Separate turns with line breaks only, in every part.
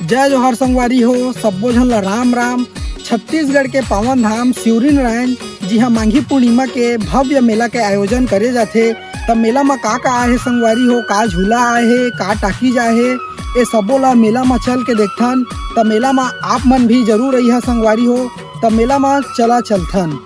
जय जोहार संगवारी हो सब्बो झन ला राम राम। छत्तीसगढ़ के पावन धाम शिवरी नारायण जी हाँ मांझी पूर्णिमा के भव्य मेला के आयोजन करे जाथे। तब मेला में का आहे संगवारी हो, का झूला आए हे, का टाकीज आए हे, ये सबो ला मेला में चल के देखथन। तब मेला में आप मन भी जरूर रही संगवारी हो। तब मेला में चला चलथन।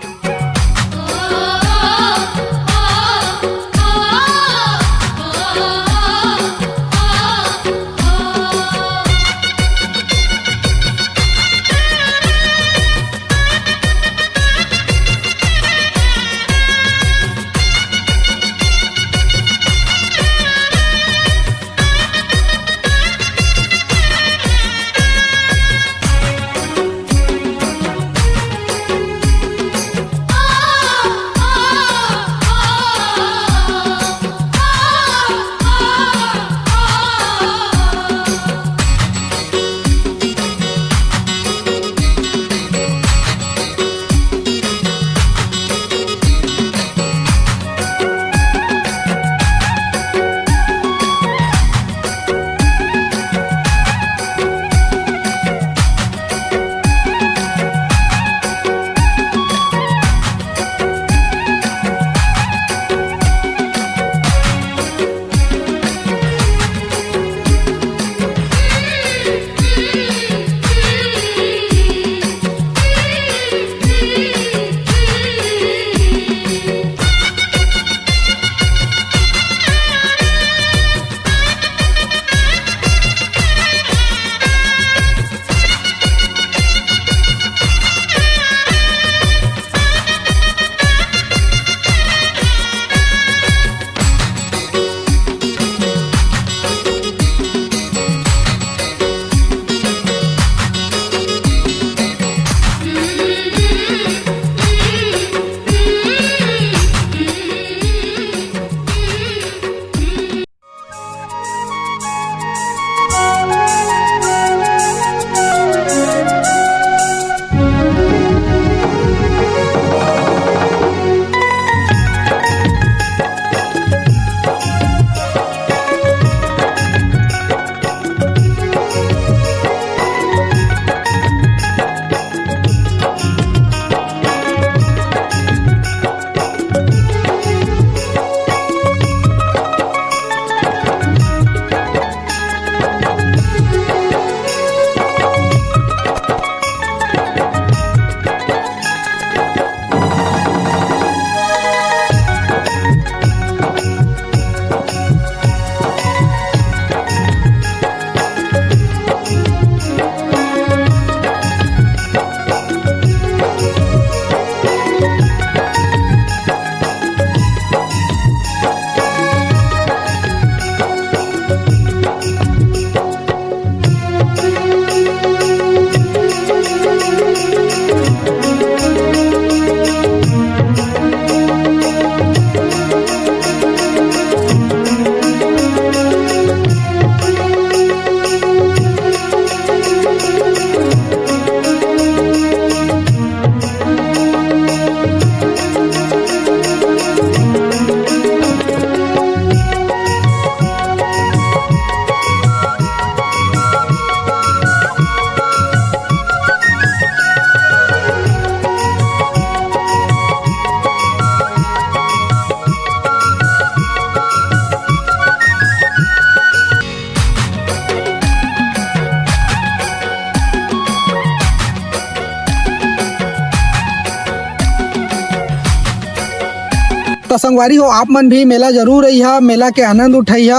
तो संगवारी हो आप मन भी मेला जरूर रहिया, मेला के आनंद उठाइया।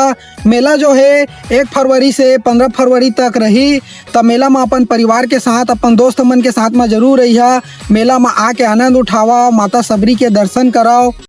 मेला जो है 1 फरवरी से 15 फरवरी तक रही। तो मेला में अपन परिवार के साथ, अपन दोस्त मन के साथ में जरूर रहिया। मेला में आके आनंद उठावा, माता सबरी के दर्शन कराओ।